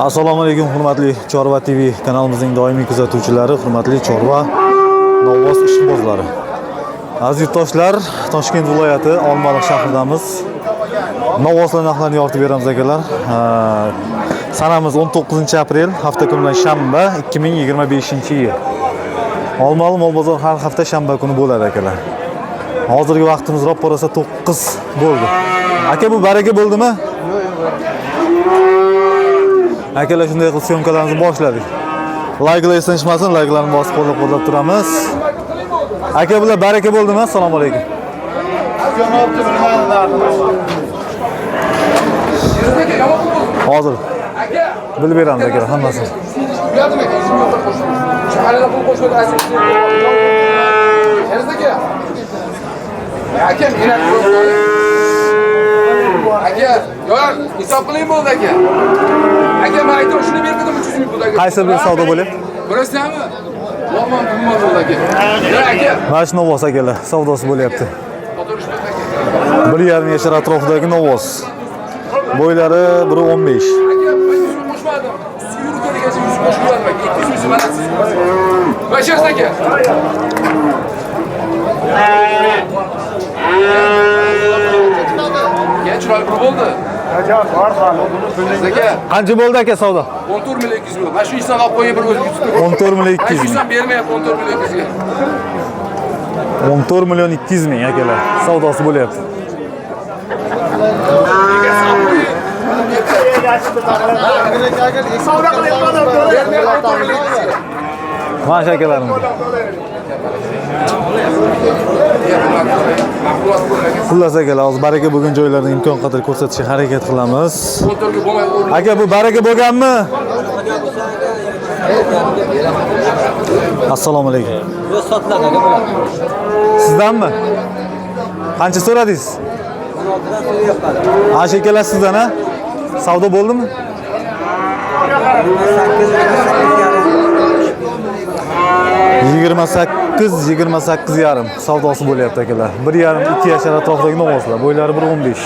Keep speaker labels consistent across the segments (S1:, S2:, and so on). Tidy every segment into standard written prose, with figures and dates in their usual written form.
S1: Assalomu alaykum hurmatli Chorva TV kanalimizning doimiy kuzatuvchilari, hurmatli Chorva novvos ishqibozlari. Aziz yurtdoshlar, Toshkent viloyati Olmaliq shahridamiz. Novvoslar narxlarini yoritib beramiz akalar. Sanamiz 19 aprel, hafta kuni shanba 2025-yil. Olmaliq mol bozor har hafta shanba kuni bo'ladi akalar. Hozirgi vaqtimiz ro'parasa 9 bo'ldi. Aka, bu baraka bo'ldimi? Akalar, shunday qilib syomkalarimizni boshladik. Likelar eslanishmasin, likelarni bosib qo'llab-quvvatlab turamiz. Aka, bular baraka bo'ldimi? Assalomu alaykum. Hozir bilib beramiz akalar hammasini.
S2: Aka, yo'q, hisob qiling bo'ldi aka. Aka, men aytdim, shuni berdim 300 ming pul aka.
S1: Qaysi bir savdo bo'lyapti?
S2: Bilasizmi? Lomon pulmon bo'ldi aka. Aka.
S1: Mana shu novvos akalar, savdosi bo'lyapti. 1,5 yashar atrofidagi novvos. Bo'ylari 1.15.
S2: Aka, men qo'shmadim. Suyur kelgacha 100 qo'shmadim aka. 200 mana siz. Bashar aka. Chiroyli pul bo'ldi.
S1: Qancha bo'ldi aka savdo?
S2: 14 million 200 ming. Mana shu inson olib qo'yib bir o'zga tutib.
S1: 14 million 200 ming.
S2: Inson bermayapti 14 million 200 ga.
S1: 14 million 200 ming akalar. Savdosi bo'lyapti. Mana shu akalarimiz. Xullas akalar, hozir baraka bo'lgan joylarni imkon qadar ko'rsatishga harakat qilamiz. Aka, bu baraka bo'lganmi? Assalomu alaykum.
S3: Yo'q, sotiladi aka bular.
S1: Sizdanmi? Qancha so'radingiz?
S3: 16dan so'rayapman.
S1: Ha, shekalar sizdan ha? Savdo bo'ldimi? 28 yarim savdosi bo'lyapti akalar. 1,5 2 yashar atrofidagi novvoslar. Bo'ylari 1.15.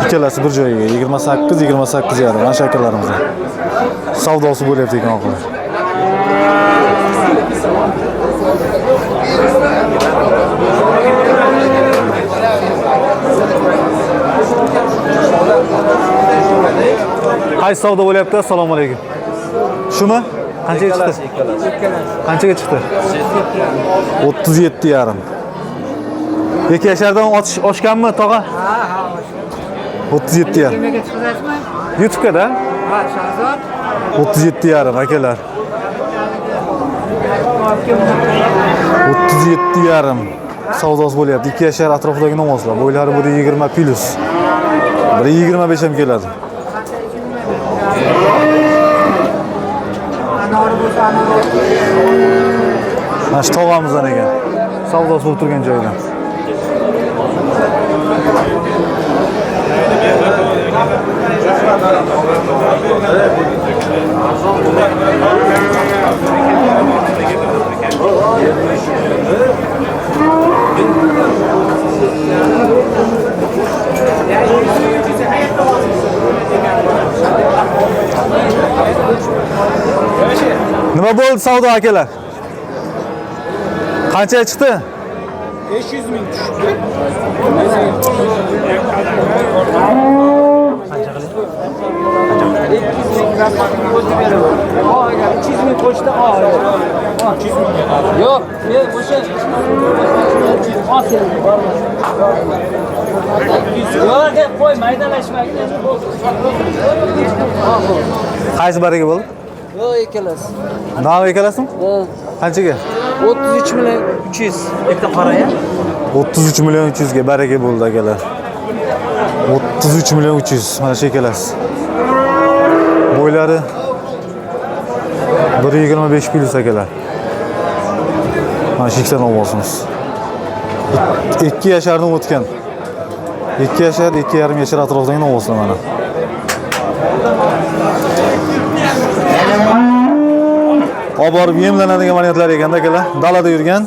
S1: Ikkalasi bir joyiga 28 yarim. Mana shu akalarimiz. Savdosi bo'lyapti ekan akalar. Qaysi savdo bo'lyapti? Assalomu alaykum. Shumi? Qanchaga chiqdi? Qanchaga chiqdi? 37 yarim. 2 yashardan oshganmi tog'a? Ha, 37 yarim.
S4: Nimaga chiqasizmi?
S1: YouTube'da?
S4: Ha, Shahzod.
S1: 37 yarim akalar. 37 yarim savdosi bo'lyapti. 2 yashar atrofidagi novvoslar. Bo'ylari 1.20 plus. 1.25 ham keladi. Mana shu tog'amizdan ekan. Savdosi bo'lib turgan joydan. Nima bo'ldi savdo akalar? Qanchaga chiqdi?
S3: 500 ming tushdi. Yo'q, men o'sha yo'q deb qo'y, maydalashmaydi.
S1: Qaysi baraka bo'ldi?
S3: Yo'q, ikkalasi.
S1: Nima ekalasizmi? Qanchaga?
S3: 33 million 300. Bitta qara-ya.
S1: 33 million 300 ga baraka bo'ldi akalar. 33 million 300 mana shu ekalasi. Bo'ylari 1.25 plus akalar. Mana shu ikkita novvosimiz. 2 yashardan o'tgan. 2 yashar, 2,5 yashar atrofidagi novvoslar mana. Olib borib yemlanadigan variantlar ekanda akalar. Dalada yurgan.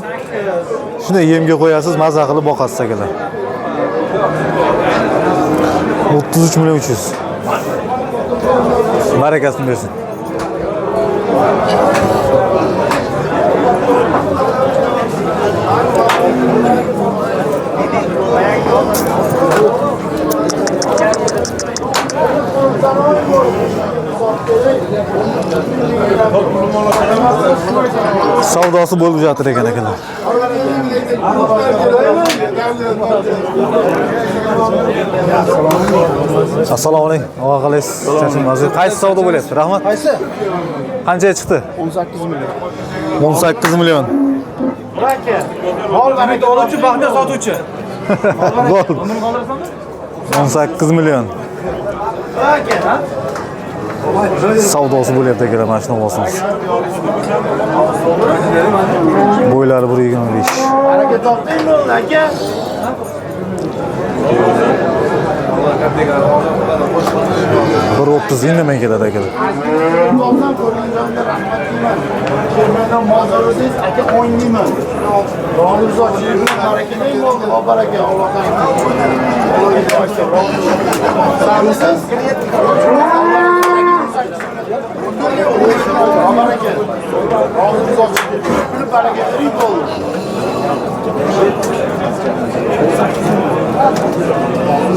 S1: Shunday yemga qo'yasiz, maza qilib boqasiz akalar. 33 million 300. Barakasini bersin. Savdosi bo'lib жатыр ekan akalar. Assalomu alaykum. Ava qalaysiz? Chachim, qaysi savdo bo'lyapti? Rahmat.
S4: Qaysi?
S1: Qanchaga chiqdi?
S4: 18 million.
S1: 18 million.
S4: Aka. Mol baraka oluvchi, baxtda sotuvchi.
S1: Bo'ldi. 18 million.
S4: Aka, ha?
S1: Savdosi bo'lyapti akalar, mana shuni olsangiz. Bo'ylari 1.25.
S4: Baraka topdingmi, aka?
S1: Bir 30 indamay keladi akalar.
S4: Topdan ko'rganimda rahmat deyman. Kelmadan mozorsiz aka o'ynayman. Ro'zingiz oching, baraka deng bo'ldi, baraka Allohdan. Allohga shukr. Sanisiz? Baraka. Ro'zingiz oching. Kulib baraka tirik bo'ldi.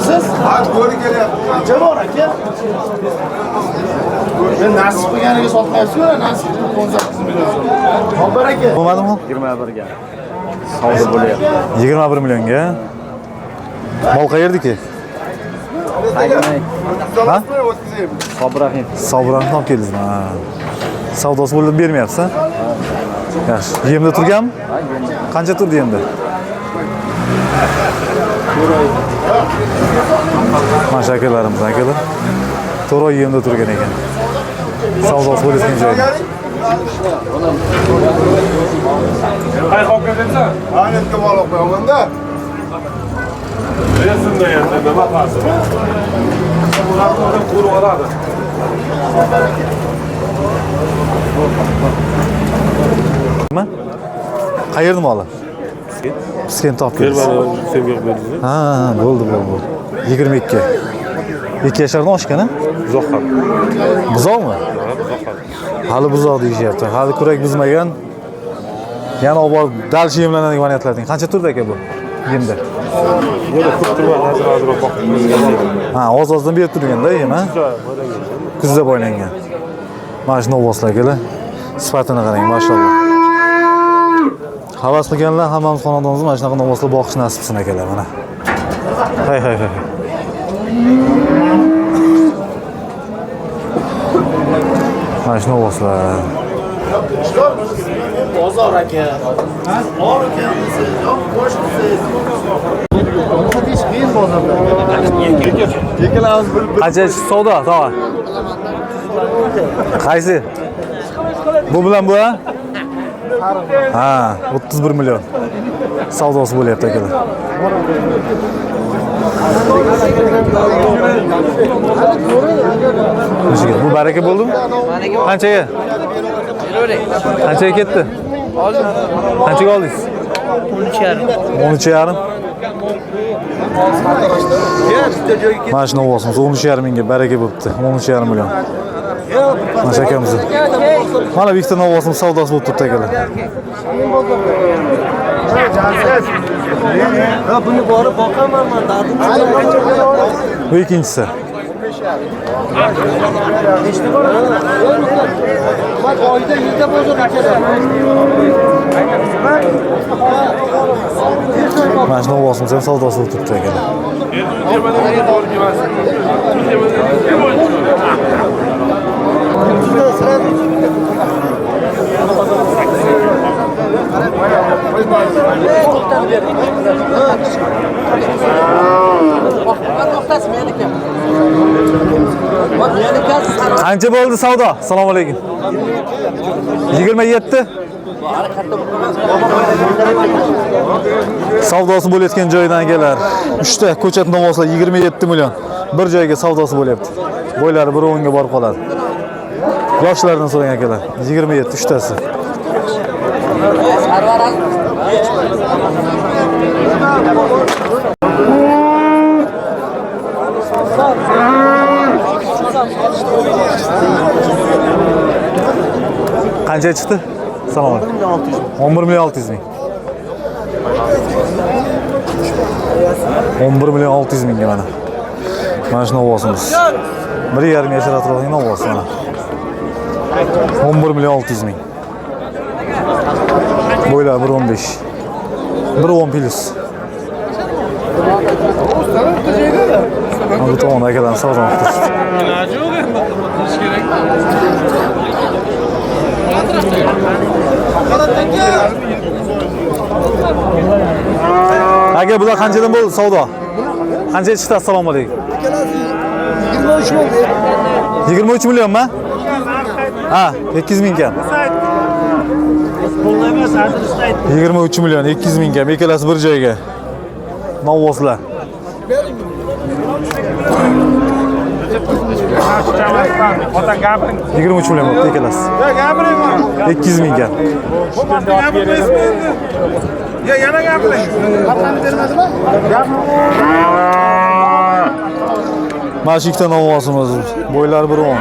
S4: Siz? Ha, ko'ri kelyapti. Qancha bor aka? Ben nasib qilganiga sotmayapsiz-ku, nasib 18 million so'm. Xo'p, baraka.
S1: Bo'lmadimi?
S5: 21 ga savdo bo'lyapti.
S1: 21 millionga. Mol qayerdiki? Ha?
S5: Sobrahim.
S1: Savdolarni olib keldingizmi? Ha. Savdosi bo'lib bermayapsiz? Yaxshi. Yemda turganmi? Qancha turdi yemda? Mana shu akalarimiz, akalar. To'roy yemda turgan ekan. Savdosi bo'layotgan joyda.
S2: Ay xo'jaydimsan?
S4: Ayetga bog'lab qo'yamanda.
S2: Resimda endi nima qilasiz? Ularni qurib oladi.
S1: Nima? Qayerda moli? Piskent olib keldi. Ha, bo'ldi. 22. 2 yashardan oshgan-a?
S2: Buzoq ham.
S1: Buzoqmi? Hali buzoq deyishyapti. Hali kurak buzmagan. Yana olib borib dal yemlanadigan variantlarning qancha turdi aka bu yemda?
S2: Yana ko'p turgan hozir boqib.
S1: Ha, oz-ozdan berib turganda yem, ha? Kuzda boylangan. Mana shu novvoslar kelar. Sifatini qarang, mashalloh. Havas qilganlar hammamiz xonadonimiz mana shunaqa novvoslar boqish nasib qilsin akalar mana. Hay. Mana shu novvoslar.
S4: Bozor aka. Bor ekansiz, yo'q qo'shimsiz. Hadish qiyin bozorda. Ikkalamiz
S1: Qancha savdo, tog'a? Qaysi? Bu bilan bu, ha? Ha, 31 million. Savdosi bo'lyapti akalar. Bu baraka bo'ldimi? Qanchaga? Qanchaga ketdi? Qanchaga oldingiz? 13,5. Mana shu novvosimiz 13,5 mingga baraka bo'libdi. 13,5 million. Mana shu akamiz. Mana Viktor novvosimiz savdosi bo'lib turibdi akalar.
S3: Ha, buni borib boqaman men, dardim chiqadi.
S1: Bu ikkinchisi.
S3: Bak oyda 7 bozor ekan.
S1: Mana shu novvosimiz ham savdosi bo'lib turibdi akalar. Qancha bo'ldi savdo? Assalomu alaykum. 27. Savdosi bo'layotgan joydan kelar. 3 ta ko'chat novvoslar 27 million. Bir joyga savdosi bo'lyapti. Bo'ylari 1.10 ga borib qoladi. Yoshlardan so'rang akalar. 27 3 tasi. Qancha chiqdi? Salom. 11 milyon 600 ming. 11 milyon 600 mingga mana. Mana shu novvosimiz. 1,5 yashar atrofidagi novvos mana. 11 milyon 600 ming. Bo'ylar 1.15. 1.10 plus. Bu tomonda akadan savdo qilishdi. Aka bular qanchadan bo'ldi savdo? Qancha chiqdi? Assalomu alaykum.
S3: 23 bo'ldi.
S1: 23 millionmi? Ha, 200 ming kam. 23 milyon 200 ming kam. Ikkalasi bir joyga. Novvoslar. 23 milyon bo'ldi ikkalasi. 200 ming kam.
S6: Ya yana gapiring.
S1: Mana shu ikkita novvosimiz. Bo'ylari 1.10.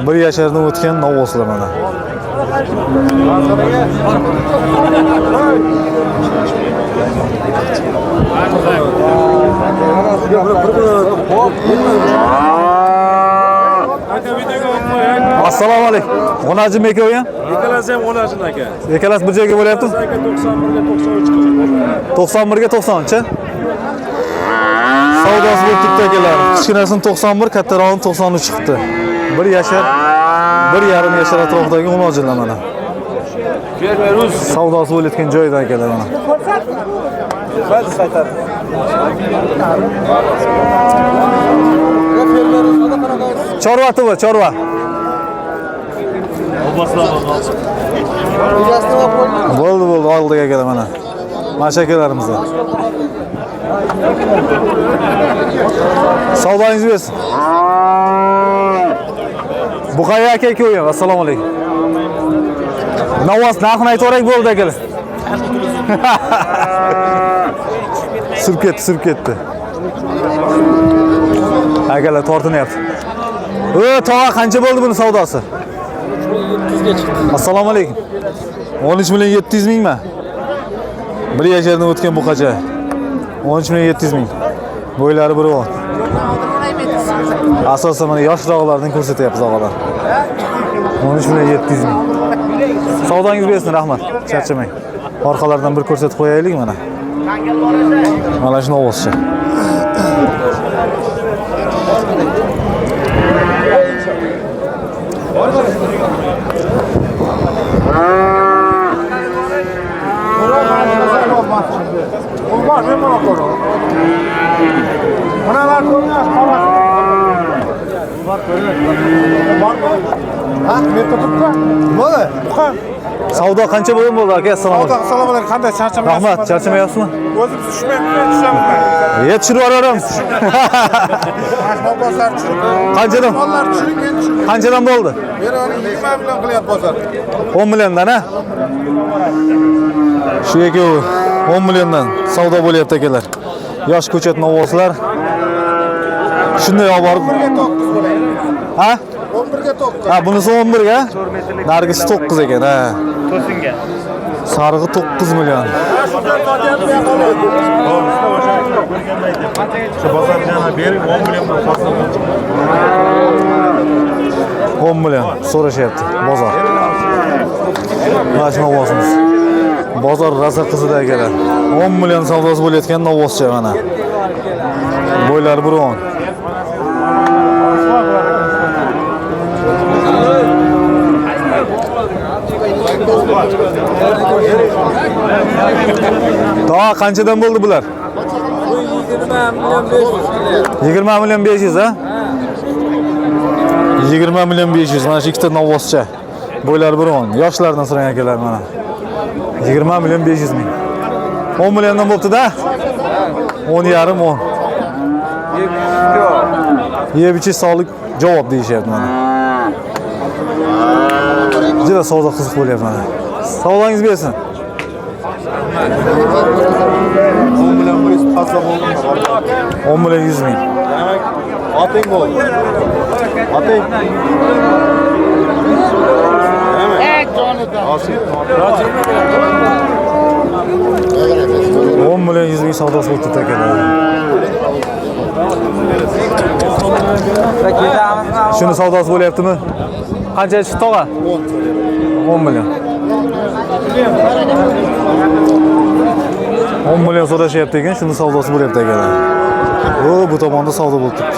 S1: 1 yashardan o'tgan novvoslar mana. Assalomu alaykum. Onajim aka o'yan?
S6: Ikkalasi ham onajin aka.
S1: Ikkalasi bir joyga bo'lyapti?
S6: Aka 91 ga 93 chiqdi.
S1: 91 ga 90chi? Savdosi bo'lib turibdi akalar. Kichkinasini 91, kattarog'ini 93 chiqdi. 1 yashar, 1,5 yashar atrofidagi onajinlar mana. Savdosi bo'layotgan joydan akalar mana. Chorvati bor, chorva. Bo'ldi, oldiga akalar mana. Mana shu akalarimizdan. Savdoingiz bersin. Buqaya aka ko'ying. Assalomu alaykum. Novvos narxini aytavering bo'ldi akalar. Surib ketdi. Akalar tortinyapti. Tog'a qancha bo'ldi buni savdosi?
S3: 300 ga chiqdi.
S1: Assalomu alaykum. 13 milyon 700 mingmi? 1 yashardan o'tgan buqacha. 13 milyon 700 ming. Bo'ylari 1.10. Asosan mana yoshroqlardan ko'rsatyapmiz og'alar. 13 milyon 700 ming. Savdongiz bersin, rahmat. Charchamang. Orqalardan bir ko'rsatib qo'yaylik mana. Mana shu novvoscha. Savdo qancha bo'lgan bo'ldi aka? Assalomu alaykum.
S6: Assalomu alaykum. Qanday charchamayapsizmi?
S1: Rahmat, charchamayapsizmi?
S6: O'zim tushmayapman, tushaman.
S1: Yetishirib yuboramiz.
S6: Bozor tushirib.
S1: Qanchadan?
S6: Mollar tushirib, men tushirib.
S1: Qanchadan bo'ldi?
S6: Men uni 20 million qilyapti bozor.
S1: 10 milliondan, ha? Shu ekovi 10 milliondan savdo bo'lyapti akalar. Yosh ko'chat novvoslar. Shunday olib borib.
S6: 9 bo'ladi.
S1: Ha?
S6: 11 ga 9.
S1: Ha, bunisi 11 ga. Nargisi 9 ekan, ha.
S5: To'singa.
S1: Sarig'i 9 million.
S6: Shu bozorga bering 10 million hosil.
S1: 10 million so'rashyapti bozor. Mana shu novvosimiz. Bozor rosa qizida akalar. 10 million savdosi bo'layotgan novvoscha mana. Bo'ylari 1.10. Daha qanchadan bo'ldi bular? 20 milyon 500 ha? 20 milyon 500 mana shu ikkita novvoscha. Bo'ylari 1.10. Yoshlardan so'rang akalar mana. 20 milyon 500 ming. 10 milyondan bo'pti-da? 10,5 10. Yeb ichish sog'lik javob deyishyapti mana. Juda savdo qiziq bo'lyapti mana. Savdongiz bersin. 10 milyon 100 ming.
S6: Oting bo'l. Oting.
S1: Nima? 10 million 100 ming savdosi bo'lib ketdi akalar. Shuni savdosi bo'lyaptimi? Qancha chiqdi tog'a? 10 million. 10 million so'rashyapti ekan, shuni savdosi bo'lyapti akalar. Bu tomonda savdo bo'lib turibdi.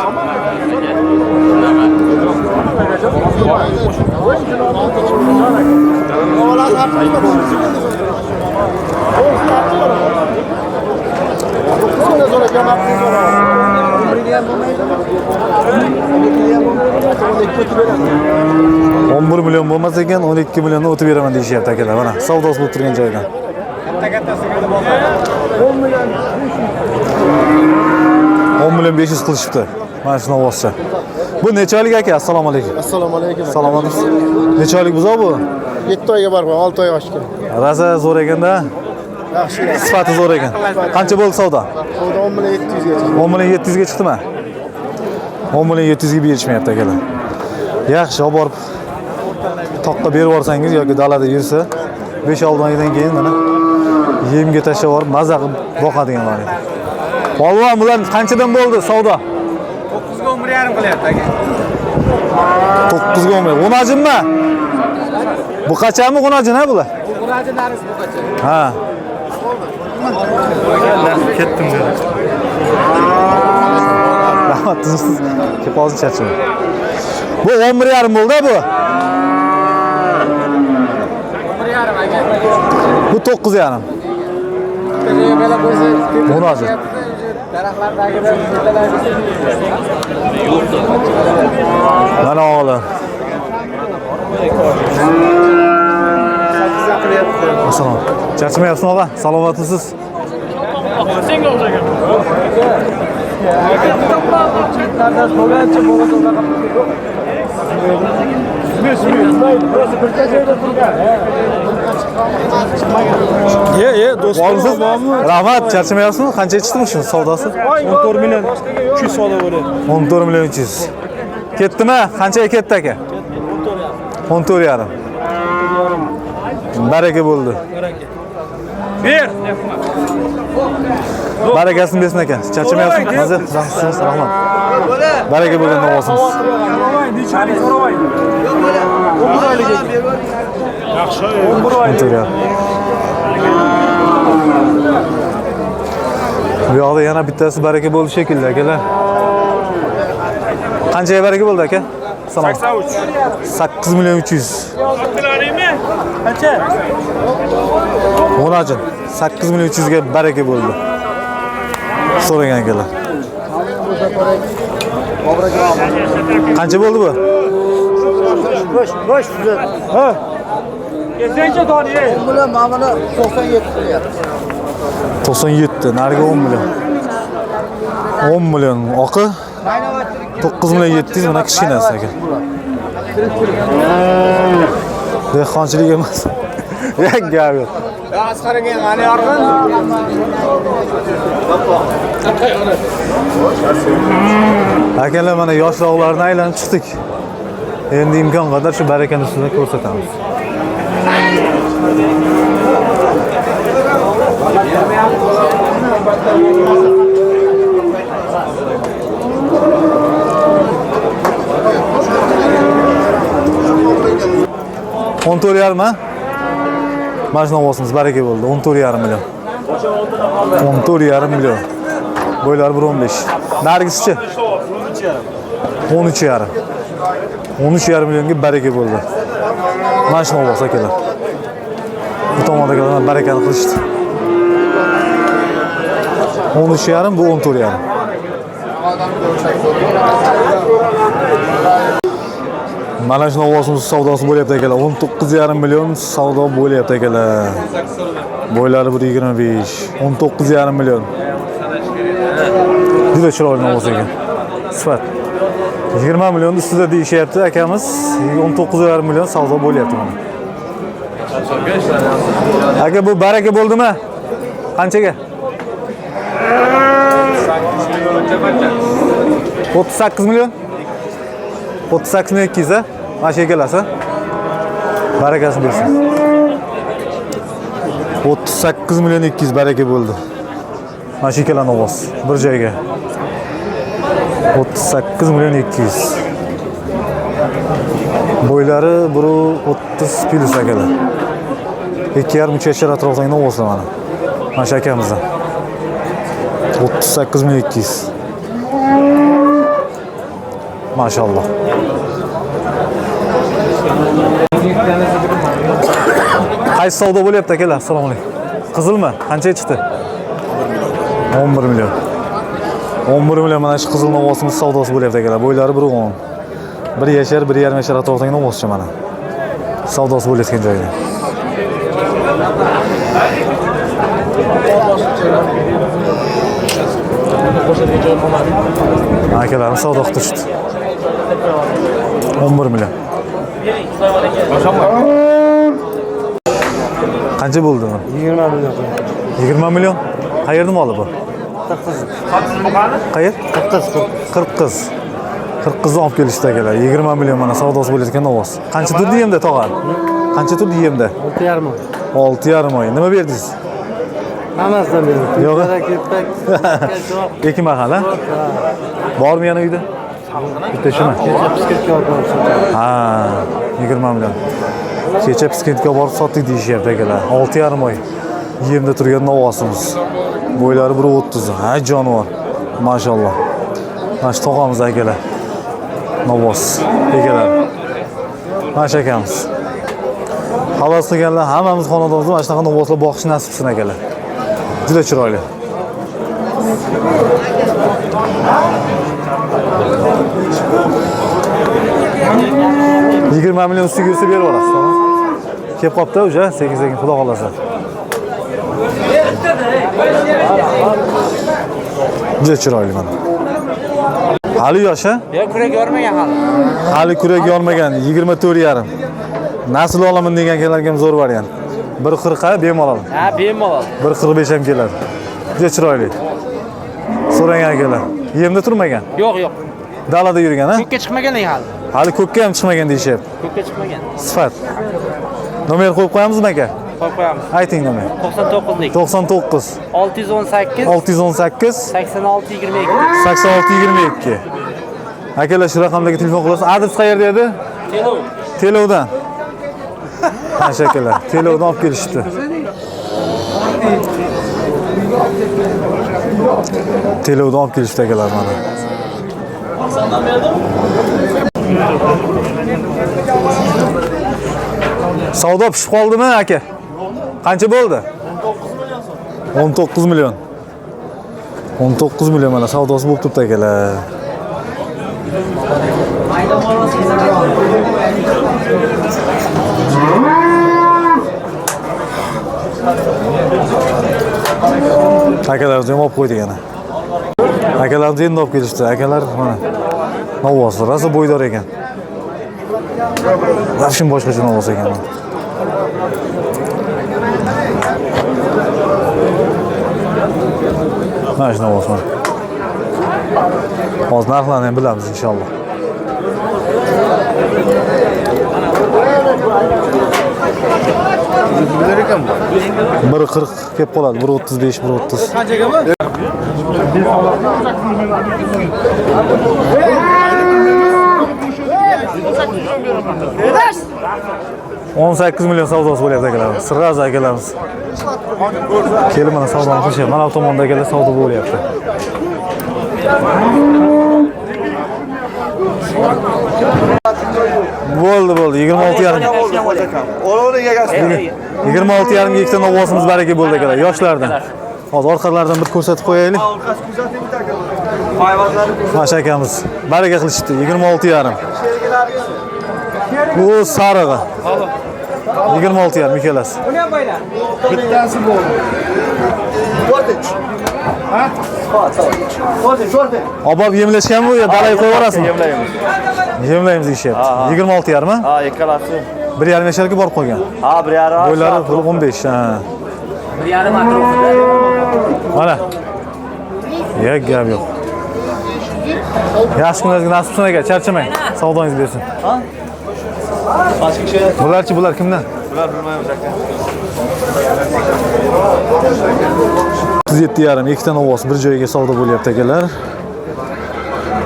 S1: $11 million bo'lmas ekan, 12 milliondan o'tib beraman deyishyapti akalar. Mana savdosi bo'lib turgan joydan. 10 million 500 qilishibdi. Mana shu novvoscha. Bu necha oylik aka? Assalomu alaykum.
S4: Assalomu alaykum.
S1: Assalomu alaykum. Necha oylik buzoq bu?
S4: 7 oyga barba, 6 oy oshgan.
S1: Raza zo'r ekanda.
S4: Yaxshi.
S1: Sifati zo'r ekan. Qancha bo'ldi savdo?
S4: Savdo 10 million 700 ga chiqdi.
S1: 10 million 700 ga chiqdimi? 10 million 700 ga berishmayapti akalar. Yaxshi, olib borib toqqa berib yuborsangiz yoki dalada yursa 5-6 oydan keyin mana yemga tashlab yuborib maza qilib boqadigan bor edi. Polvon, bular qanchadan bo'ldi savdo?
S3: 9 ga 11,5 qilyapti aka.
S1: 9 ga 11. G'unajinmi? Bu qachami g'unajin ha bular?
S3: G'unajin narisi bu qacha.
S1: Ha.
S6: Ketdim dedi.
S1: Rahmat, tinchsiz. Kelib hozir charchaman. Bu 11,5 bo'ldi bu.
S3: 11,5 aka.
S1: Bu 9,5.
S3: Bela qo'ysa,
S1: G'unajin.
S3: daraxtlardagida
S1: Mana o'g'lim. Assalomu. Charchamayapsizmi og'a? Salomatmisiz? Do'stlar, rahmat, charchamayapsizmi? Qancha chiqdimi shu savdosi?
S6: 14 million 200 savdo bo'ladi.
S1: 14 million 300. Ketdimi? Qanchaga ketdi aka? 14,5. Baraka bo'ldi.
S6: Ber.
S1: Barakasini bersin aka. Charchamayapsizmi? Hozir rahmat. Rahmat. Baraka bo'lgan novosimiz.
S6: Nechalik so'ramaydi? Yaxshi.
S1: 14,5. Bu yoqda yana bittasi baraka bo'ldi shekilli akalar. Qanchaga baraka bo'ldi aka? Salom. 8 million 300.
S6: Qancha?
S1: G'unajin 8 million 300 ga baraka bo'ldi. So'ragan akalar. Qancha bo'ldi bu?
S4: Bosh.
S1: Ha?
S6: Kesincha doniye.
S4: Bular mana 97 qilyapti.
S1: 97, nariga 10 million. 10 million oqi. 9 million 700 mana kichkinasi aka. Dehqonchilik emas. Yak gap yo'q.
S3: asqaraga mana yorqin.
S1: Akalar mana yoshroqlarni aylanib chiqdik. Endi imkon qadar shu barakani ustida ko'rsatamiz. On to'rt yarim ha? Mana shu novosimiz baraka bo'ldi. 14,5 million. 14,5 million. Bo'ylari 1.15. Nargisichi? 13,5. 13,5 millionga baraka bo'ldi. Mana shu novos akalar. Bu tomondagilar barakani qilishdi. 13,5 bu 14,5. Mana shu novosimiz savdosi bo'lyapti akalar. 19,5 million savdo bo'lyapti akalar. Bo'ylari 1.25. 19,5 million. Juda chiroyli novos ekan. Sifat. 20 million ustida deyishyapti akamiz. 19,5 million savdo bo'lyapti mana. Aka bu baraka bo'ldimi? Qanchaga? 38 milyon. 38 milyon 200 ha? Mana shu kelasa. Barakasini bersin. 38 milyon 200 baraka bo'ldi. Mana shu kelani ovoz bir joyga. 38 milyon 200. Bo'ylari 130 plus akalar. 2,5-3 yashar atrofidagi ovozlar mana. Mana shu akamizdan. 38 milyon 200. Maşallah. Qaysi savdo bo'lyapti akalar? Assalomu alaykum. Qizilmi? Qanchaga chiqdi? 11 milyon. 11 milyon mana shu qizil novosimiz savdosi bo'lyapti akalar. Bo'ylari 1,10. 1 yashar, 1,5 yashar atrofidagi novoscha mana. Savdosi bo'layotgan joyda. Akalarım savdo qilib tushdi. 11 milyon. Qancha bo'ldi?
S3: 20 milyon.
S1: 20 milyon. Qayerda moli bu? Qayer? Qirqiz. Qirqizni olib kelishdi akalar. 20 milyon mana savdosi bo'layotgan ovoz. Qancha turdi yemda tog'a? Qancha turdi yemda?
S3: 6,5 oy.
S1: 6,5 oy. Nima berdingiz?
S3: Hammasidan berdim.
S1: Yo'q. Ikki mahal ha? Bormi yana uyda? Bitta shuni. Ha, 20 milyon. Kecha Piskentga borib sotdik deyishyapti akalar. 6,5 oy. Yemda turgan novosimiz. Bo'ylari 1,30. Ha, jonivor. Mashalloh. Mana shu tog'amiz akalar. Novos egalar. Mana shu akamiz. Havas qilganlar hammamiz xonadonimizda mana shunaqa novoslar boqish nasib qilsin akalar. Juda chiroyli. $20 milyon ustiga yursa berib olasiz, tamam? Kelib qopti o'sha, sekin-sekin xudo xolasa. Juda chiroyli mana. Hali yosh ha?
S3: Yo'q, kurak yormagan hali.
S1: Hali kurak yormagan, 24,5. Nasl olaman deganlarga ham zo'r variant. 1,40 bemalol.
S3: Ha, bemalol.
S1: 1,45 ham keladi. Juda chiroyli. So'ragan akalar. Yemda turmagan.
S3: Yo'q, yo'q.
S1: Dalada yurgan ha?
S3: Ko'kka chiqmagan hali.
S1: Hali ko'kka ham chiqmagan deyishyapti.
S3: Ko'kka chiqmagan.
S1: Sifat. Nomer qo'yib qo'yamizmi aka?
S3: Qo'yib qo'yamiz.
S1: Ayting nomer.
S3: 99lik.
S1: 99
S3: 618
S1: 618
S3: 86 22.
S1: 8622. Akalar shu raqamlarga telefon qilasiz. Adres qayerda edi? Telovdan. Mana akalar, telovdan olib kelishdi. Telovdan olib kelishdi akalar mana. Savdo pishib qoldimi aka? Qancha bo'ldi? 19 milyon. 19 milyon mana savdosi bo'lib turibdi akalar. Akalarimiz ham olib qo'ydik ana. Akalarimiz endi olib kelishdi. Akalar mana novoslar, rosa bo'ydor ekan. Vafshin boshqacha novos ekan. Mana shu novos mana. Hozir narxlarni ham bilamiz inshaalloh.
S4: Bilir ekan bu.
S1: 1,40 kelib qoladi, 1,35, 1,30.
S4: Qanchaga bu?
S1: 18 milyon savdosi bo'lyapti akalar. Sirg'az akalarimiz. Kelib mana savdoni qilishyapti. Mana bu tomonda akalar savdo bo'lyapti. Bo'ldi, 26,5. 26,5 gektar novosimiz baraka bo'ldi akalar, yoshlardan. Hozir orqalaridan bir ko'rsatib qo'yaylik. Mana akamiz baraka qilishdi, 26,5. Bu sarig'i. 26,5 ikkalasi.
S4: Bittasi bo'ldi. Ha?
S1: Obab yemlashgan bu yo dalay qo'yib yuborasizmi?
S5: Yemlaymiz.
S1: Yemlaymiz deyishyapti. 26,5 mi?
S5: Ha, ikkalasi.
S1: 1,5 yasharga borib qolgan.
S5: Ha, 1,5.
S1: Bo'ylari 15. Ha.
S3: 1,5 atrofida.
S1: Mana. Ya gap yo'q. Yaxshi kunlaringizga nasib qilsin aka, charchamang. Savdongiz bersin.
S3: Başka şey.
S1: Bularchi, bular kimdan?
S3: Bular bilmaymiz aka.
S1: 37,5 ikkita novos bir joyga savdo bo'lyapti akalar.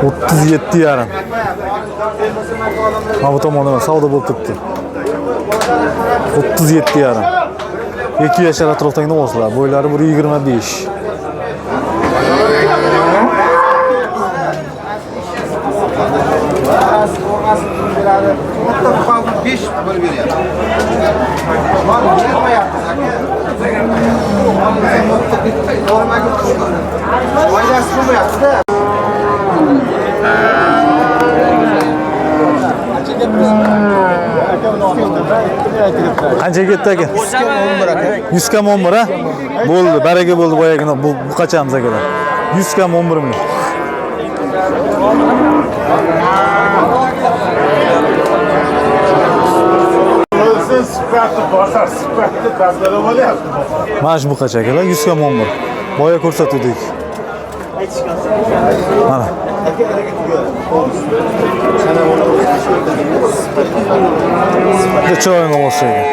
S1: 37,5. Mana bu tomonda savdo bo'lib turibdi. 37,5. 2 yashar atrofdagi novoslar, bo'ylari 1,25. Qancha ketdi aka? 100 kam 11 ha? Bo'ldi, baraka bo'ldi boyagina. Bu qachamiz akalar? 100 kam 11 million. Mana shu qacha akalar? 100 kam 11. Boya ko'rsatuvdik. Mana. Chiroyli novos ekan.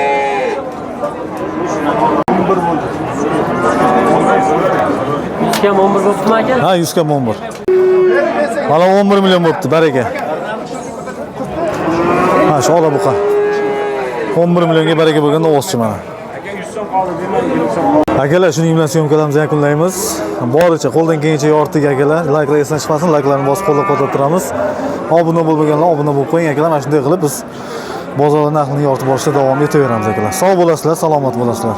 S3: Kim 11 bo'libmi aka?
S1: Ha, 100 kam 11. Mana 11 million bo'libdi, baraka. Ha, shu ola buqa. 11 millionga baraka bo'lgan novoschi mana. Akalar, shuning bilan syomkalarimizni yakunlaymiz. Boricha qo'ldan kelgancha yortik akalar. Layklar esdan chiqmasin, layklarni bosib qo'llab-quvvatlab turamiz. Obuna bo'lmaganlar obuna bo'lib qo'ying akalar. Mana shunday qilib biz bozor narxini yoritib borishda davom etaveramiz akalar. Sog' bo'lasizlar, salomat bo'lasizlar.